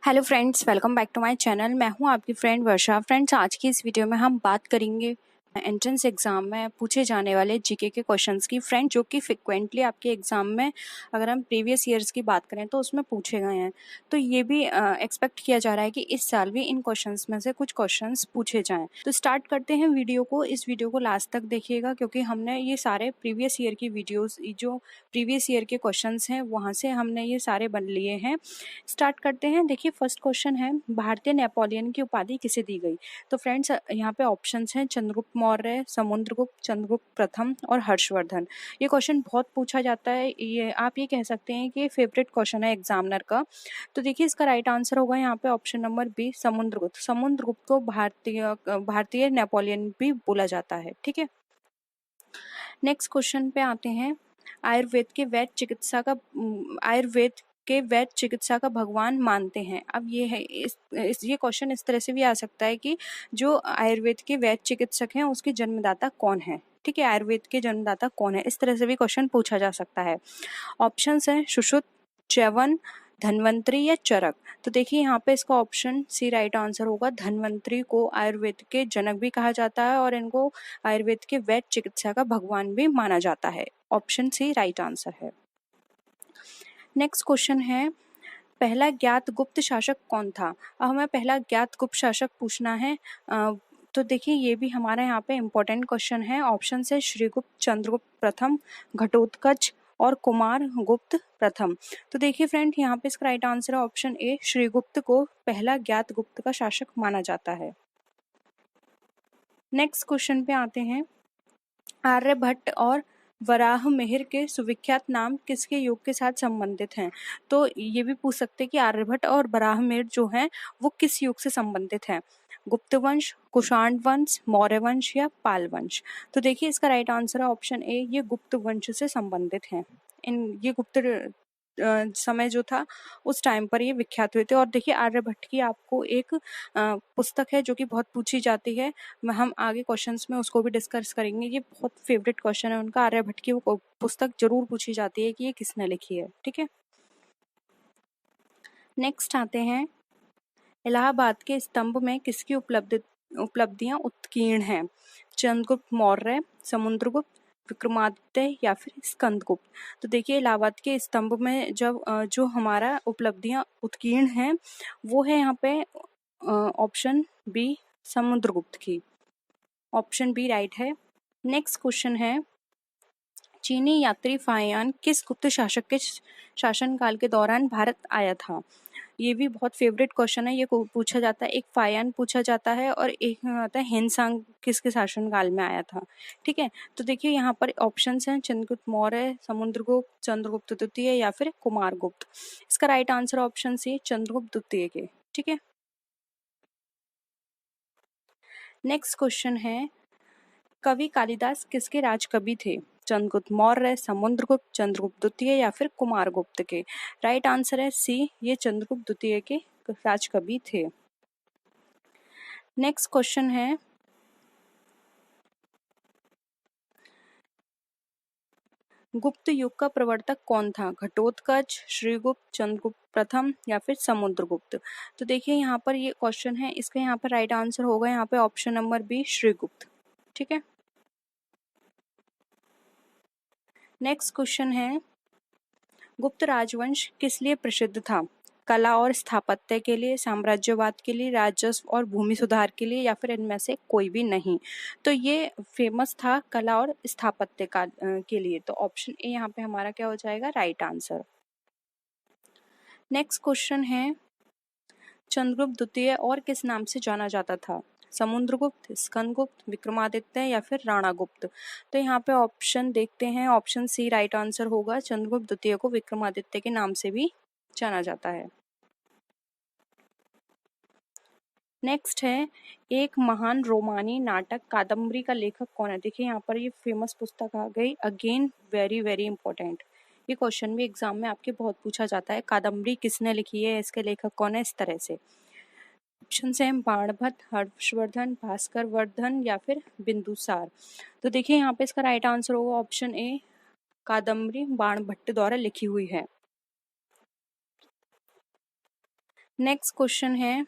Hello friends, welcome back to my channel. मैं हूं आपकी फ्रेंड वर्षा। फ्रेंड्स, आज की इस वीडियो में हम बात करेंगे एंट्रेंस एग्जाम में पूछे जाने वाले जीके के क्वेश्चंस की। फ्रेंड, जो कि फ्रिक्वेंटली आपके एग्जाम में अगर हम प्रीवियस ईयर्स की बात करें तो उसमें पूछे गए हैं। तो ये भी एक्सपेक्ट किया जा रहा है कि इस साल भी इन क्वेश्चंस में से कुछ क्वेश्चंस पूछे जाएं। तो स्टार्ट करते हैं वीडियो को। इस वीडियो को लास्ट तक देखिएगा, क्योंकि हमने ये सारे प्रीवियस ईयर की वीडियोज, जो प्रीवियस ईयर के क्वेश्चंस हैं वहाँ से हमने ये सारे बन लिए हैं। स्टार्ट करते हैं। देखिए, फर्स्ट क्वेश्चन है, भारतीय नेपोलियन की उपाधि किसे दी गई? तो फ्रेंड्स, यहाँ पे ऑप्शंस हैं चंद्रगुप्त मौर्य, समुद्रगुप्त, चंद्रगुप्त प्रथम और हर्षवर्धन। ये क्वेश्चन बहुत पूछा जाता है। ये आप ये कह सकते हैं कि फेवरेट क्वेश्चन है एग्जामिनर का। तो देखिए, इसका राइट आंसर होगा यहाँ पे option number B, Samudragupta. Samudragupta को भारतीय नेपोलियन भी बोला जाता है। ठीक है, नेक्स्ट क्वेश्चन पे आते हैं। आयुर्वेद के वैद्य चिकित्सा का भगवान मानते हैं। अब ये है ये क्वेश्चन इस तरह से भी आ सकता है कि जो आयुर्वेद के वैद्य चिकित्सक हैं उसके जन्मदाता कौन है। ठीक है, आयुर्वेद के जन्मदाता कौन है, इस तरह से भी क्वेश्चन पूछा जा सकता है। ऑप्शंस हैं सुश्रुत, च्यवन, धन्वंतरी या चरक। तो देखिए, यहाँ पे इसका ऑप्शन सी राइट आंसर होगा। धन्वंतरी को आयुर्वेद के जनक भी कहा जाता है और इनको आयुर्वेद के वैद्य चिकित्सा का भगवान भी माना जाता है। ऑप्शन सी राइट आंसर है। नेक्स्ट क्वेश्चन है, पहला ज्ञात गुप्त शासक कौन था? अब हमें पहला ज्ञात गुप्त शासक पूछना है। तो देखिए, ये भी हमारा यहाँ पे इम्पोर्टेंट क्वेश्चन है। ऑप्शन है श्रीगुप्त, चंद्रगुप्त प्रथम, घटोत्कच और कुमार गुप्त प्रथम। तो देखिए फ्रेंड, यहाँ पे इसका राइट आंसर है ऑप्शन ए, श्रीगुप्त को पहला ज्ञात गुप्त का शासक माना जाता है। नेक्स्ट क्वेश्चन पे आते हैं। आर्यभट्ट और वराहमिहिर के सुविख्यात नाम किसके युग के साथ संबंधित हैं? तो ये भी पूछ सकते हैं कि आर्यभट्ट और वराहमिहिर जो हैं वो किस युग से संबंधित हैं? गुप्त वंश, कुषाण वंश, मौर्य वंश या पाल वंश। तो देखिए, इसका राइट आंसर है ऑप्शन ए, ये गुप्त वंश से संबंधित हैं। ये गुप्त समय जो था उस टाइम पर ये विख्यात हुए थे। और देखिए, आर्यभट्ट की आपको एक पुस्तक है जो कि बहुत पूछी जाती है। हम आगे क्वेश्चंस में उसको भी डिस्कस करेंगे। ये बहुत फेवरेट क्वेश्चन है उनका। आर्यभट्ट की वो पुस्तक जरूर पूछी जाती है कि ये किसने लिखी है। ठीक है, नेक्स्ट आते हैं। इलाहाबाद के स्तंभ में किसकी उपलब्धियां उत्कीर्ण हैं? चंद्रगुप्त मौर्य, समुद्रगुप्त, विक्रमादित्य या फिर स्कंदगुप्त। तो देखिए, इलाहाबाद के स्तंभ में जब जो हमारा उपलब्धियां उत्कीर्ण हैं वो है यहाँ पे ऑप्शन बी, समुद्रगुप्त की। ऑप्शन बी राइट है। नेक्स्ट क्वेश्चन है, चीनी यात्री फाहियान किस गुप्त शासक के शासनकाल के दौरान भारत आया था? ये भी बहुत फेवरेट क्वेश्चन है। ये पूछा जाता है, एक फाहियान पूछा जाता है और एक में आता है हिनसांग किसके शासनकाल में आया था। ठीक है, तो देखिए यहाँ पर ऑप्शंस हैं चंद्रगुप्त मौर्य, समुद्रगुप्त, चंद्रगुप्त द्वितीय या फिर कुमारगुप्त। इसका right answer option C, Chandragupta द्वितीय के। ठीक है, नेक्स्ट क्वेश्चन है, कवि कालिदास किसके राजकवि थे? चंद्रगुप्त मौर्य, समुद्रगुप्त, चंद्रगुप्त द्वितीय या फिर कुमारगुप्त के। राइट आंसर है सी, ये चंद्रगुप्त द्वितीय के राजकवि थे। नेक्स्ट क्वेश्चन है, गुप्त युग का प्रवर्तक कौन था? घटोत्कच, श्रीगुप्त, चंद्रगुप्त प्रथम या फिर समुद्रगुप्त। तो देखिए, यहाँ पर ये क्वेश्चन है, इसका यहाँ पर राइट आंसर होगा यहाँ पे ऑप्शन नंबर बी, श्रीगुप्त। ठीक है, नेक्स्ट क्वेश्चन है, गुप्त राजवंश किस लिए प्रसिद्ध था? कला और स्थापत्य के लिए, साम्राज्यवाद के लिए, राजस्व और भूमि सुधार के लिए या फिर इनमें से कोई भी नहीं। तो ये फेमस था कला और स्थापत्य के लिए। तो ऑप्शन ए यहाँ पे हमारा क्या हो जाएगा, राइट आंसर। नेक्स्ट क्वेश्चन है, चंद्रगुप्त द्वितीय और किस नाम से जाना जाता था? समुद्रगुप्त, स्कंदगुप्त, विक्रमादित्य या फिर राणागुप्त। तो यहाँ पे ऑप्शन देखते हैं। ऑप्शन सी राइट आंसर होगा। चंद्रगुप्त द्वितीय को विक्रमादित्य के नाम से भी जाना जाता है। नेक्स्ट है, एक महान रोमानी नाटक कादम्बरी का लेखक कौन है? देखिए, यहाँ पर ये फेमस पुस्तक आ गई। Again very very important. ये क्वेश्चन भी एग्जाम में आपके बहुत पूछा जाता है। कादम्बरी किसने लिखी है, इसके लेखक कौन है, इस तरह से। ऑप्शन है बाणभट्ट, हर्षवर्धन, भास्कर वर्धन या फिर बिंदुसार। तो देखिए, यहाँ पे इसका राइट आंसर होगा ऑप्शन ए, कादम्बरी बाणभट्ट द्वारा लिखी हुई है। नेक्स्ट क्वेश्चन है,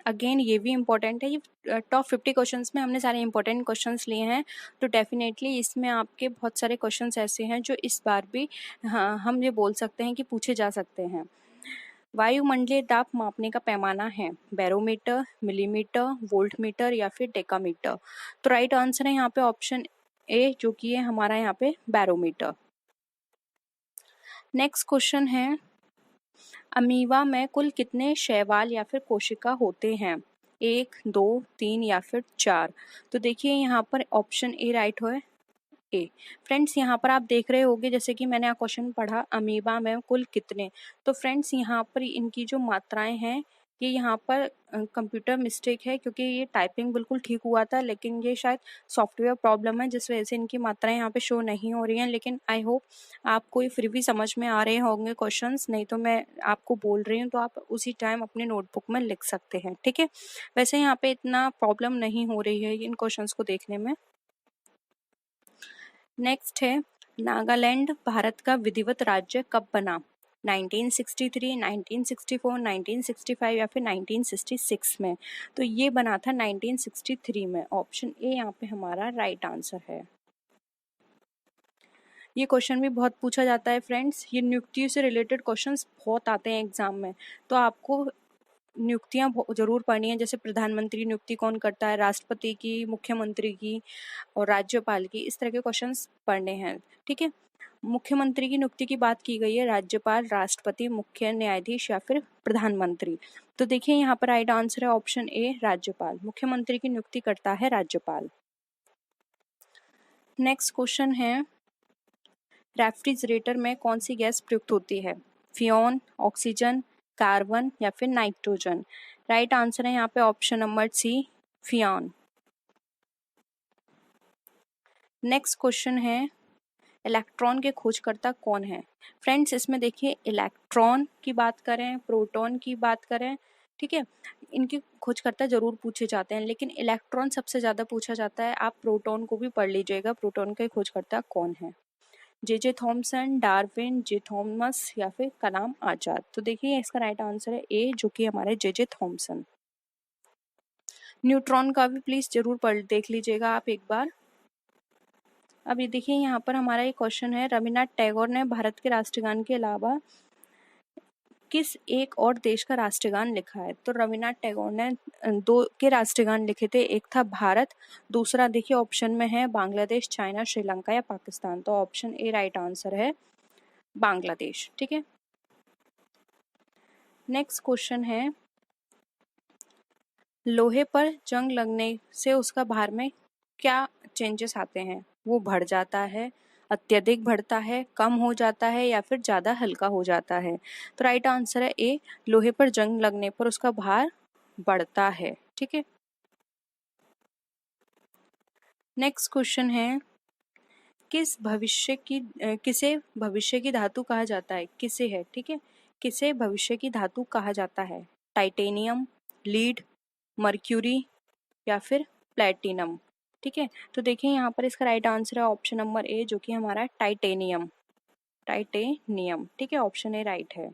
अगेन ये भी इम्पोर्टेंट है। ये टॉप 50 क्वेश्चंस में हमने सारे इम्पोर्टेंट क्वेश्चंस लिए हैं, तो डेफिनेटली इसमें आपके बहुत सारे क्वेश्चंस ऐसे हैं जो इस बार भी, हाँ, हम ये बोल सकते हैं कि पूछे जा सकते हैं। वायुमंडलीय दाब मापने का पैमाना है बैरोमीटर, मिलीमीटर, वोल्टमीटर या फिर डेकामीटर। तो राइट आंसर है यहाँ पे ऑप्शन ए, जो कि है हमारा यहाँ पे बैरोमीटर। नेक्स्ट क्वेश्चन है, अमीबा में कुल कितने शैवाल या फिर कोशिका होते हैं? 1, 2, 3 या फिर 4। तो देखिए यहाँ पर ऑप्शन ए राइट है, ए। फ्रेंड्स यहाँ पर आप देख रहे होंगे, जैसे कि मैंने क्वेश्चन पढ़ा अमीबा में कुल कितने, तो फ्रेंड्स यहाँ पर इनकी जो मात्राएं हैं, ये यहाँ पर कंप्यूटर मिस्टेक है, क्योंकि ये टाइपिंग बिल्कुल ठीक हुआ था, लेकिन ये शायद सॉफ्टवेयर प्रॉब्लम है जिस वजह से इनकी मात्राएं यहाँ पे शो नहीं हो रही हैं। लेकिन आई होप आपको ये फिर भी समझ में आ रहे होंगे क्वेश्चंस, नहीं तो मैं आपको बोल रही हूँ तो आप उसी टाइम अपने नोटबुक में लिख सकते हैं, ठीक है। वैसे यहाँ पे इतना प्रॉब्लम नहीं हो रही है इन क्वेश्चंस को देखने में। नेक्स्ट है, नागालैंड भारत का विधिवत राज्य कब बना? 1963, 1964, 1965 या फिर 1966 में। तो ये बना था 1963 में। ऑप्शन ए यहाँ पे हमारा राइट आंसर है। ये क्वेश्चन भी बहुत पूछा जाता है फ्रेंड्स, ये नियुक्तियों से रिलेटेड क्वेश्चंस बहुत आते हैं एग्जाम में, तो आपको नियुक्तियां जरूर पढ़नी है। जैसे प्रधानमंत्री नियुक्ति कौन करता है, राष्ट्रपति की, मुख्यमंत्री की और राज्यपाल की, इस तरह के क्वेश्चंस पढ़ने हैं, ठीक है। मुख्यमंत्री की नियुक्ति की बात की गई है, राज्यपाल, राष्ट्रपति, मुख्य न्यायाधीश या फिर प्रधानमंत्री। तो देखिए यहाँ पर राइट आंसर है ऑप्शन ए, राज्यपाल। मुख्यमंत्री की नियुक्ति करता है राज्यपाल। नेक्स्ट क्वेश्चन है, रेफ्रिजरेटर में कौन सी गैस प्रयुक्त होती है? फ्योन, ऑक्सीजन, कार्बन या फिर नाइट्रोजन। राइट आंसर है यहाँ पे ऑप्शन नंबर सी, फ्योन। नेक्स्ट क्वेश्चन है, इलेक्ट्रॉन के खोजकर्ता कौन है? फ्रेंड्स इसमें देखिए, इलेक्ट्रॉन की बात करें, प्रोटॉन की बात करें, ठीक है, इनके खोजकर्ता जरूर पूछे जाते हैं, लेकिन इलेक्ट्रॉन सबसे ज्यादा पूछा जाता है। आप प्रोटॉन को भी पढ़ लीजिएगा, प्रोटॉन के खोजकर्ता कौन है? जे थॉमसन, डार्विन, जे थॉमस या फिर कलाम आजाद। तो देखिए इसका राइट आंसर है ए, जो कि हमारे जे थॉमसन। न्यूट्रॉन का भी प्लीज जरूर पढ़ देख लीजिएगा आप एक बार। अब ये देखिए यहाँ पर हमारा एक क्वेश्चन है, रविन्द्रनाथ टैगोर ने भारत के राष्ट्रगान के अलावा किस एक और देश का राष्ट्रगान लिखा है? तो रविन्द्रनाथ टैगोर ने दो के राष्ट्रगान लिखे थे, एक था भारत, दूसरा देखिए ऑप्शन में है बांग्लादेश, चाइना, श्रीलंका या पाकिस्तान। तो ऑप्शन ए राइट आंसर है बांग्लादेश, ठीक है। नेक्स्ट क्वेश्चन है, लोहे पर जंग लगने से उसका भार में क्या चेंजेस आते हैं? वो बढ़ जाता है, अत्यधिक बढ़ता है, कम हो जाता है या फिर ज्यादा हल्का हो जाता है। तो राइट आंसर है ए, लोहे पर जंग लगने पर उसका भार बढ़ता है, ठीक है। नेक्स्ट क्वेश्चन है, किसे भविष्य की धातु कहा जाता है? किसे है, ठीक है, किसे भविष्य की धातु कहा जाता है? टाइटेनियम, लीड, मर्क्यूरी या फिर प्लेटिनम, ठीक है। तो देखिए यहाँ पर इसका राइट आंसर है ऑप्शन नंबर ए, जो कि हमारा टाइटेनियम, टाइटेनियम, ठीक है, ऑप्शन ए राइट है।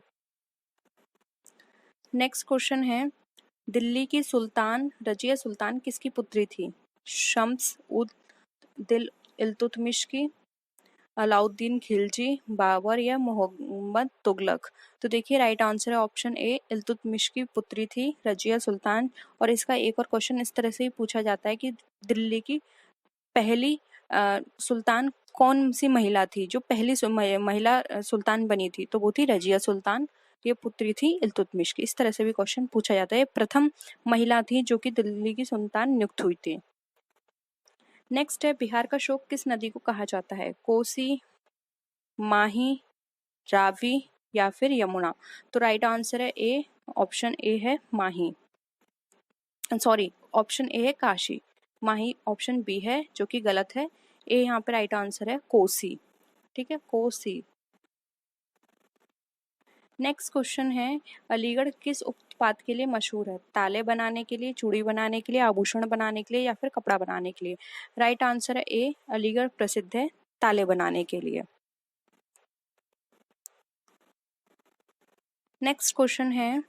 नेक्स्ट क्वेश्चन है, दिल्ली की सुल्तान रजिया सुल्तान किसकी पुत्री थी? शम्स उद दिल इल्तुतमिश की, अलाउद्दीन खिलजी, बाबर या मोहम्मद तुगलक। तो देखिए राइट आंसर है ऑप्शन ए, इल्तुतमिश की पुत्री थी रजिया सुल्तान। और इसका एक और क्वेश्चन इस तरह से ही पूछा जाता है कि दिल्ली की पहली सुल्तान कौन सी महिला थी, जो पहली महिला सुल्तान बनी थी? तो वो थी रजिया सुल्तान, ये पुत्री थी इल्तुतमिश की। इस तरह से भी क्वेश्चन पूछा जाता है, प्रथम महिला थी जो कि दिल्ली की सुल्तान नियुक्त हुई थी। नेक्स्ट है, बिहार का शोक किस नदी को कहा जाता है? कोसी, माही, रावी या फिर यमुना। तो राइट आंसर है ए, ऑप्शन ए है माही, सॉरी ऑप्शन ए है काशी, माही ऑप्शन बी है जो कि गलत है। ए यहाँ पे राइट आंसर है कोसी, ठीक है, कोसी। नेक्स्ट क्वेश्चन है, अलीगढ़ किस उत्पाद के लिए मशहूर है? ताले बनाने के लिए, चूड़ी बनाने के लिए, आभूषण बनाने के लिए या फिर कपड़ा बनाने के लिए? राइट आंसर है ए, अलीगढ़ प्रसिद्ध है ताले बनाने के लिए। नेक्स्ट क्वेश्चन है,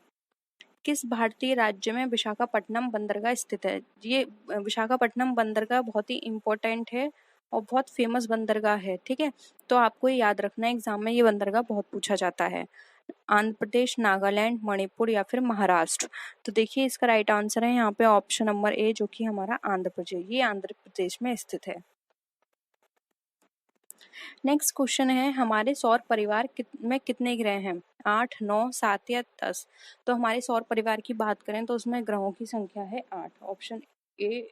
किस भारतीय राज्य में विशाखापट्टनम बंदरगाह स्थित है? ये विशाखापट्टनम बंदरगाह बहुत ही इम्पोर्टेंट है और बहुत फेमस बंदरगाह है, ठीक है। तो आपको ये याद रखना है, एग्जाम में ये बंदरगाह बहुत पूछा जाता है। आंध्र प्रदेश, नागालैंड, मणिपुर या फिर महाराष्ट्र? तो देखिए इसका राइट आंसर है यहाँ पे ऑप्शन नंबर ए, जो कि हमारा आंध्र प्रदेश, ये आंध्र प्रदेश में स्थित है। नेक्स्ट क्वेश्चन है, हमारे सौर परिवार में कितने ग्रह हैं? 8, 9, 7 या 10? तो हमारे सौर परिवार की बात करें तो उसमें ग्रहों की संख्या है 8। Option A